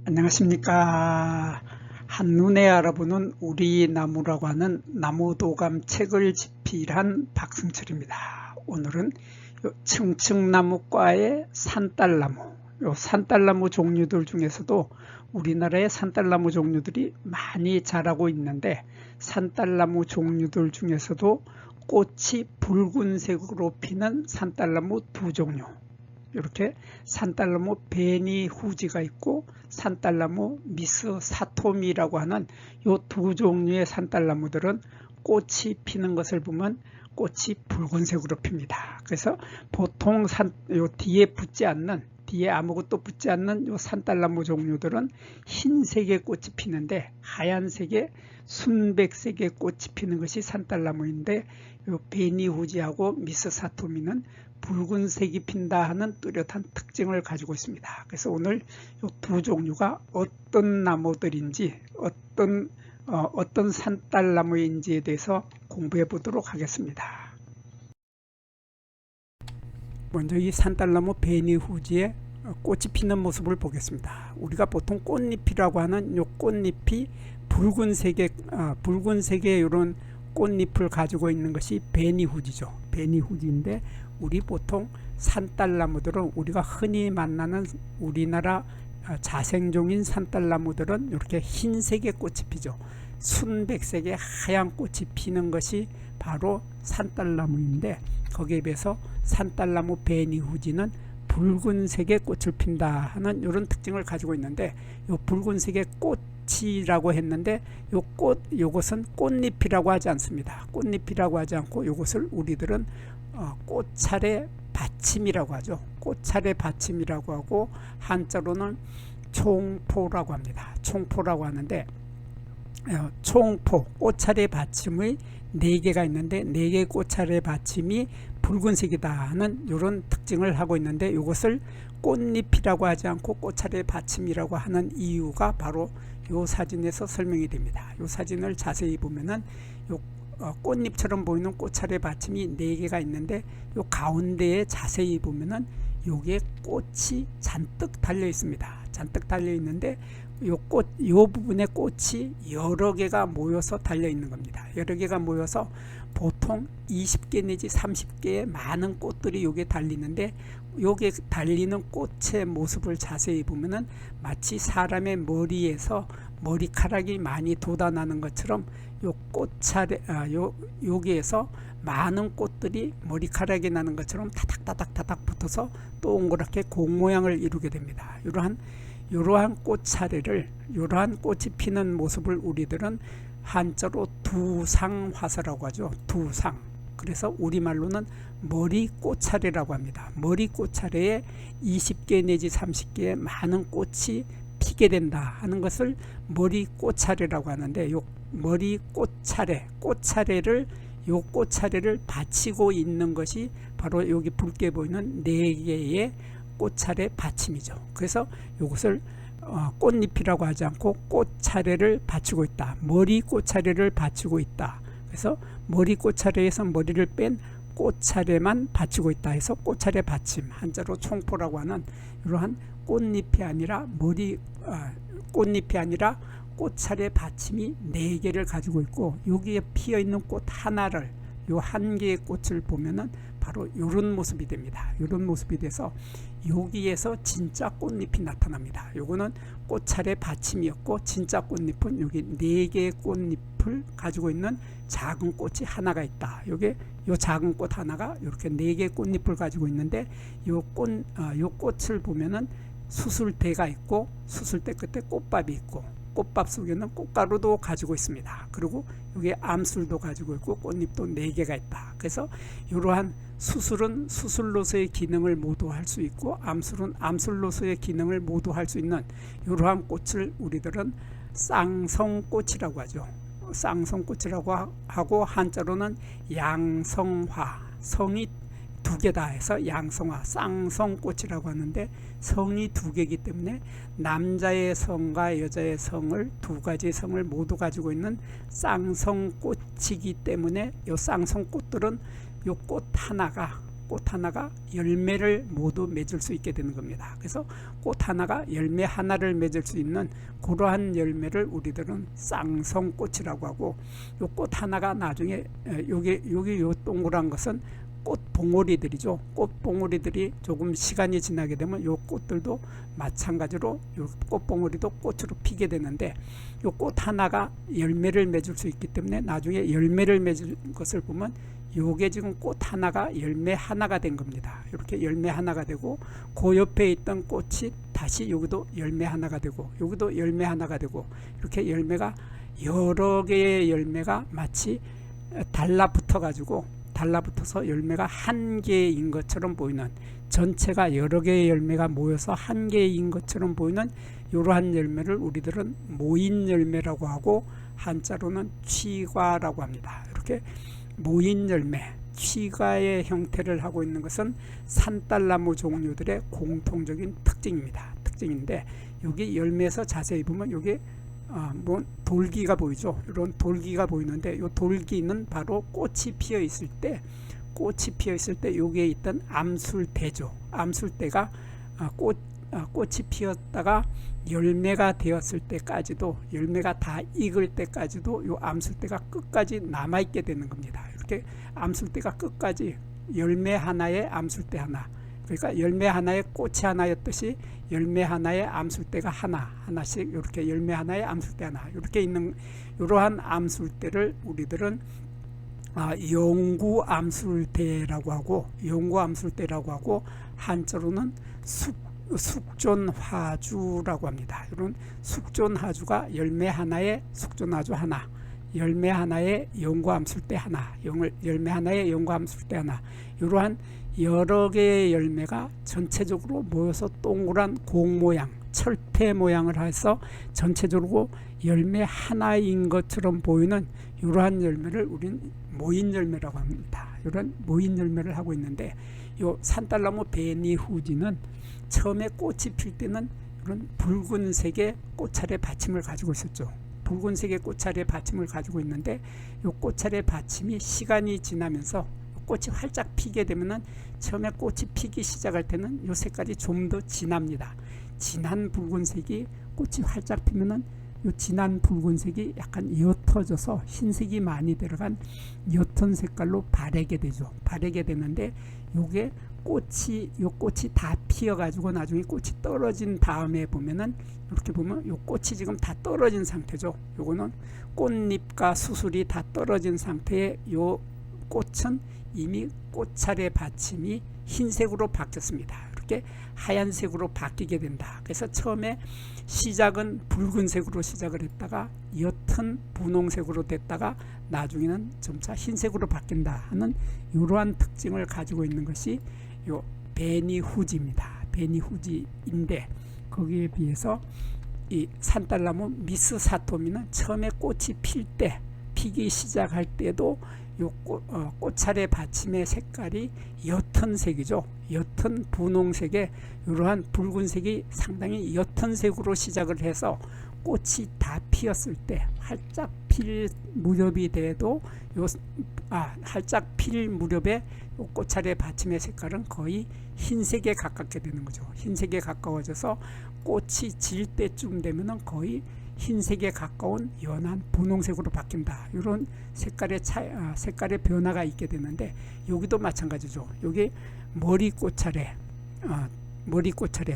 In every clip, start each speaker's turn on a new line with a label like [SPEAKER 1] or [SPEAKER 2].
[SPEAKER 1] 안녕하십니까. 한눈에 알아보는 우리 나무라고 하는 나무도감 책을 집필한 박승철입니다. 오늘은 층층나무과의 산딸나무, 산딸나무 종류들 중에서도 우리나라의 산딸나무 종류들이 많이 자라고 있는데, 산딸나무 종류들 중에서도 꽃이 붉은색으로 피는 산딸나무 두 종류, 이렇게 산딸나무 베니후지가 있고 산딸나무 미스 사토미라고 하는 이 두 종류의 산딸나무들은 꽃이 피는 것을 보면 꽃이 붉은색으로 핍니다. 그래서 보통 요 뒤에 아무것도 붙지 않는 요 산딸나무 종류들은 흰색의 꽃이 피는데, 하얀색의 순백색의 꽃이 피는 것이 산딸나무인데, 요 베니후지하고 미스 사토미는 붉은색이 핀다 하는 뚜렷한 특징을 가지고 있습니다. 그래서 오늘 이 두 종류가 어떤 나무들인지, 어떤 산딸나무인지에 대해서 공부해 보도록 하겠습니다. 먼저 이 산딸나무 베니후지의 꽃이 피는 모습을 보겠습니다. 우리가 보통 꽃잎이라고 하는 이 꽃잎이 붉은색의 이런 꽃잎을 가지고 있는 것이 베니후지죠. 베니후지인데, 우리 보통 산딸나무들은, 우리가 흔히 만나는 우리나라 자생종인 산딸나무들은 이렇게 흰색의 꽃이 피죠. 순백색의 하얀 꽃이 피는 것이 바로 산딸나무인데, 거기에 비해서 산딸나무 베니후지는 붉은색의 꽃을 핀다 하는 이런 특징을 가지고 있는데, 이 붉은색의 꽃이라고 했는데, 요것은 꽃잎이라고 하지 않습니다. 꽃잎이라고 하지 않고 요것을 우리들은 꽃차례 받침이라고 하죠. 꽃차례 받침이라고 하고, 한자로는 총포라고 합니다. 총포라고 하는데, 총포, 꽃차례 받침의 4개가 있는데 4개의 꽃차례 받침이 붉은색이다 하는 이런 특징을 하고 있는데, 이것을 꽃잎이라고 하지 않고 꽃차례 받침이라고 하는 이유가 바로 이 사진에서 설명이 됩니다. 이 사진을 자세히 보면은 꽃잎처럼 보이는 꽃차례 받침이 4개가 있는데, 이 가운데에 자세히 보면은 요게 꽃이 잔뜩 달려 있습니다. 잔뜩 달려 있는데, 요 부분에 꽃이 여러 개가 모여서 달려 있는 겁니다. 여러 개가 모여서 보통 20개 내지 30개의 많은 꽃들이 요게 달리는데, 요게 달리는 꽃의 모습을 자세히 보면은 마치 사람의 머리에서 머리카락이 많이 돋아나는 것처럼 여기에서 많은 꽃들이 머리카락이 나는 것처럼 타닥타닥 붙어서 동그랗게 공 모양을 이루게 됩니다. 이러한 꽃차례를, 이러한 꽃이 피는 모습을 우리들은 한자로 두상화사라고 하죠. 두상. 그래서 우리말로는 머리꽃차례라고 합니다. 머리꽃차례에 20개 내지 30개의 많은 꽃이 피게 된다 하는 것을 머리꽃차례라고 하는데, 요 꽃차례를 받치고 있는 것이 바로 여기 붉게 보이는 4개의 꽃차례 받침이죠. 그래서 이것을 꽃잎이라고 하지 않고 꽃차례를 받치고 있다. 머리 꽃차례를 받치고 있다. 그래서 머리 꽃차례에서 머리를 뺀 꽃차례만 받치고 있다 해서 꽃차례 받침, 한자로 총포라고 하는 이러한 꽃잎이 아니라 꽃차례 받침이 4개를 가지고 있고, 여기에 피어 있는 꽃 하나를, 요 한 개의 꽃을 보면은 바로 이런 모습이 됩니다. 이런 모습이 돼서 여기에서 진짜 꽃잎이 나타납니다. 요거는 꽃차례 받침이었고, 진짜 꽃잎은 여기 4개의 꽃잎을 가지고 있는 작은 꽃이 하나가 있다. 요 작은 꽃 하나가 이렇게 4개의 꽃잎을 가지고 있는데, 요 꽃을 보면은 수술대가 있고, 수술대 끝에 꽃밥이 있고, 꽃밥 속에는 꽃가루도 가지고 있습니다. 그리고 여기 암술도 가지고 있고, 꽃잎도 4개가 있다. 그래서 이러한 수술은 수술로서의 기능을 모두 할 수 있고, 암술은 암술로서의 기능을 모두 할 수 있는 이러한 꽃을 우리들은 쌍성꽃이라고 하죠. 쌍성꽃이라고 하고, 한자로는 양성화, 성이 2개다 해서 양성화, 쌍성꽃이라고 하는데, 성이 2개이기 때문에 남자의 성과 여자의 성을, 2가지 성을 모두 가지고 있는 쌍성꽃이기 때문에 이 쌍성꽃들은 이 꽃 꽃 하나가 열매를 모두 맺을 수 있게 되는 겁니다. 그래서 꽃 하나가 열매 하나를 맺을 수 있는 그러한 열매를 우리들은 쌍성꽃이라고 하고, 요 꽃 하나가 나중에 여기 요 동그란 것은 꽃봉오리들이죠. 꽃봉오리들이 조금 시간이 지나게 되면 요 꽃들도 마찬가지로 요 꽃봉오리도 꽃으로 피게 되는데, 요 꽃 하나가 열매를 맺을 수 있기 때문에 나중에 열매를 맺을 것을 보면 요게 지금 꽃 하나가 열매 하나가 된 겁니다. 이렇게 열매 하나가 되고, 그 옆에 있던 꽃이 다시 여기도 열매 하나가 되고, 여기도 열매 하나가 되고, 이렇게 열매가 여러 개의 열매가 마치 달라붙어 달라붙어서 열매가 한 개인 것처럼 보이는, 전체가 여러 개의 열매가 모여서 한 개인 것처럼 보이는 이러한 열매를 우리들은 모인 열매라고 하고, 한자로는 취과라고 합니다. 이렇게 모인 열매, 취과의 형태를 하고 있는 것은 산딸나무 종류들의 공통적인 특징인데, 여기 열매에서 자세히 보면 여기 돌기가 보이죠. 이런 돌기가 보이는데, 이 돌기는 바로 꽃이 피어 있을 때 여기에 있던 암술대죠. 암술대가 꽃이 피었다가 열매가 되었을 때까지도, 열매가 다 익을 때까지도 이 암술대가 끝까지 남아있게 되는 겁니다. 이렇게 암술대가 끝까지, 열매 하나에 암술대 하나, 그러니까 열매 하나에 꽃이 하나였듯이 열매 하나에 암술대가 하나씩 이렇게 열매 하나에 암술대 하나 이렇게 있는 이러한 암술대를 우리들은 용구암술대라고 하고, 한자로는 숙존화주라고 합니다. 이런 숙존화주가 열매 하나에 숙존화주 하나, 열매 하나에 용구암술대 하나, 열매 하나에 용구암술대 하나, 이러한 여러 개의 열매가 전체적으로 모여서 동그란 공 모양, 철퇴 모양을 해서 전체적으로 열매 하나인 것처럼 보이는 이러한 열매를 우리는 모인 열매라고 합니다. 이런 모인 열매를 하고 있는데, 이 산딸나무 베니후지는 처음에 꽃이 필 때는 이런 붉은색의 꽃차례 받침을 가지고 있었죠. 붉은색의 꽃차례 받침을 가지고 있는데, 이 꽃차례 받침이 시간이 지나면서 꽃이 활짝 피게 되면은, 처음에 꽃이 피기 시작할 때는 이 색깔이 좀 더 진합니다. 진한 붉은색이 꽃이 활짝 피면은 이 진한 붉은색이 약간 옅어져서 흰색이 많이 들어간 옅은 색깔로 바래게 되죠. 바래게 되는데, 요게 요 꽃이 다 피어 가지고 나중에 꽃이 떨어진 다음에 보면은, 이렇게 보면 요 꽃이 지금 다 떨어진 상태죠. 요거는 꽃잎과 수술이 다 떨어진 상태의 요 꽃은 이미 꽃차례 받침이 흰색으로 바뀌었습니다. 이렇게 하얀색으로 바뀌게 된다. 그래서 처음에 시작은 붉은색으로 시작을 했다가 옅은 분홍색으로 됐다가 나중에는 점차 흰색으로 바뀐다 하는 이러한 특징을 가지고 있는 것이 요 베니후지입니다. 베니후지인데, 거기에 비해서 이 산딸나무 미스사토미는 처음에 꽃이 피기 시작할 때도 요 꽃차례 받침의 색깔이 옅은 색이죠. 옅은 분홍색에 이러한 붉은색이 상당히 옅은 색으로 시작을 해서 꽃이 다 피었을 때, 활짝 필 무렵이 돼도 활짝 필 무렵에 꽃차례 받침의 색깔은 거의 흰색에 가깝게 되는 거죠. 흰색에 가까워져서 꽃이 질 때쯤 되면은 거의 흰색에 가까운 연한 분홍색으로 바뀐다. 이런 색깔의 변화가 있게 되는데, 여기도 마찬가지죠. 여기 머리꽃차례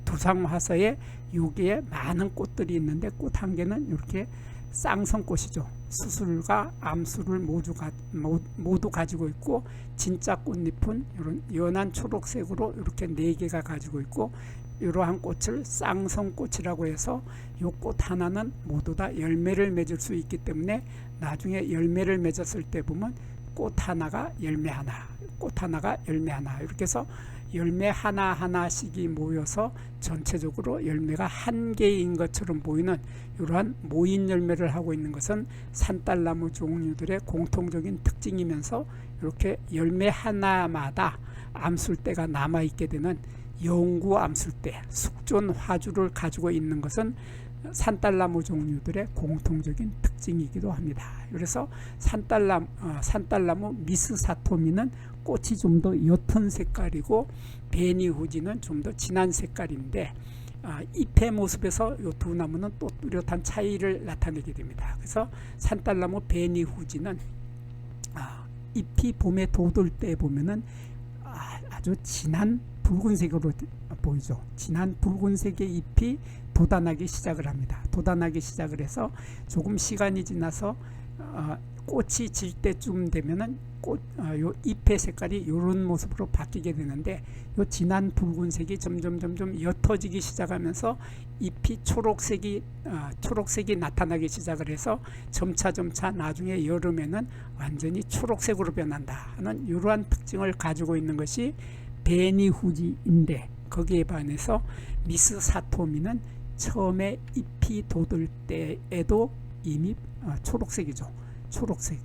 [SPEAKER 1] 두상화서에 여기에 많은 꽃들이 있는데, 꽃 한 개는 이렇게 쌍성꽃이죠. 수술과 암술을 모두 가지고 있고, 진짜 꽃잎은 이런 연한 초록색으로 이렇게 4개가 가지고 있고, 이러한 꽃을 쌍성꽃이라고 해서 이 꽃 하나는 모두 다 열매를 맺을 수 있기 때문에, 나중에 열매를 맺었을 때 보면 꽃 하나가 열매 하나, 꽃 하나가 열매 하나, 이렇게 해서 열매 하나씩이 모여서 전체적으로 열매가 한 개인 것처럼 보이는 이러한 모인 열매를 하고 있는 것은 산딸나무 종류들의 공통적인 특징이면서, 이렇게 열매 하나마다 암술대가 남아있게 되는 영구 암술대, 숙존 화주를 가지고 있는 것은 산딸나무 종류들의 공통적인 특징이기도 합니다. 그래서 산딸나무 미스사토미는 꽃이 좀 더 옅은 색깔이고 베니후지는 좀 더 진한 색깔인데 잎의 모습에서 이 두 나무는 또 뚜렷한 차이를 나타내게 됩니다. 그래서 산딸나무 베니후지는 잎이 봄에 돋을 때 보면은 아주 진한 붉은색으로 보이죠. 진한 붉은색의 잎이 돋아나기 시작을 합니다. 돋아나기 시작을 해서 조금 시간이 지나서 꽃이 질 때쯤 되면은 요 잎의 색깔이 이런 모습으로 바뀌게 되는데, 요 진한 붉은색이 점점 옅어지기 시작하면서 잎이 초록색이 나타나기 시작을 해서 점차 나중에 여름에는 완전히 초록색으로 변한다 하는 이러한 특징을 가지고 있는 것이 베니후지인데, 거기에 반해서 미스사토미는 처음에 잎이 돋을 때에도 이미 초록색이죠.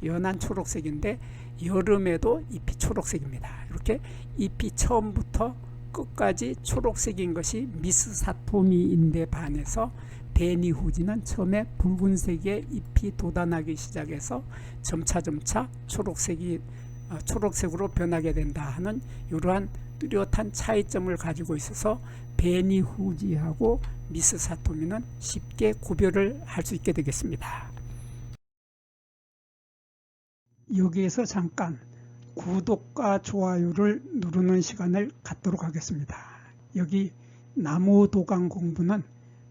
[SPEAKER 1] 연한 초록색인데 여름에도 잎이 초록색입니다. 이렇게 잎이 처음부터 끝까지 초록색인 것이 미스사토미인데 반해서 베니후지는 처음에 붉은색의 잎이 돋아나기 시작해서 점차 초록색으로 변하게 된다 하는 이러한 뚜렷한 차이점을 가지고 있어서 베니후지하고 미스사토미는 쉽게 구별을 할 수 있게 되겠습니다. 여기에서 잠깐 구독과 좋아요를 누르는 시간을 갖도록 하겠습니다. 여기 나무도감 공부는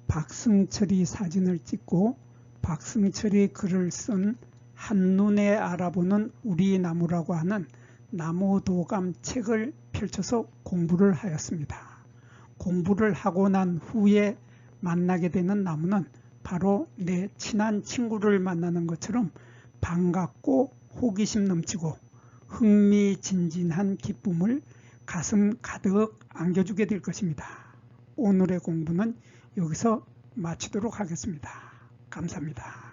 [SPEAKER 1] 박승철이 사진을 찍고 박승철이 글을 쓴 한눈에 알아보는 우리 나무라고 하는 나무도감 책을 펼쳐서 공부를 하였습니다. 공부를 하고 난 후에 만나게 되는 나무는 바로 내 친한 친구를 만나는 것처럼 반갑고 호기심 넘치고 흥미진진한 기쁨을 가슴 가득 안겨주게 될 것입니다. 오늘의 공부는 여기서 마치도록 하겠습니다. 감사합니다.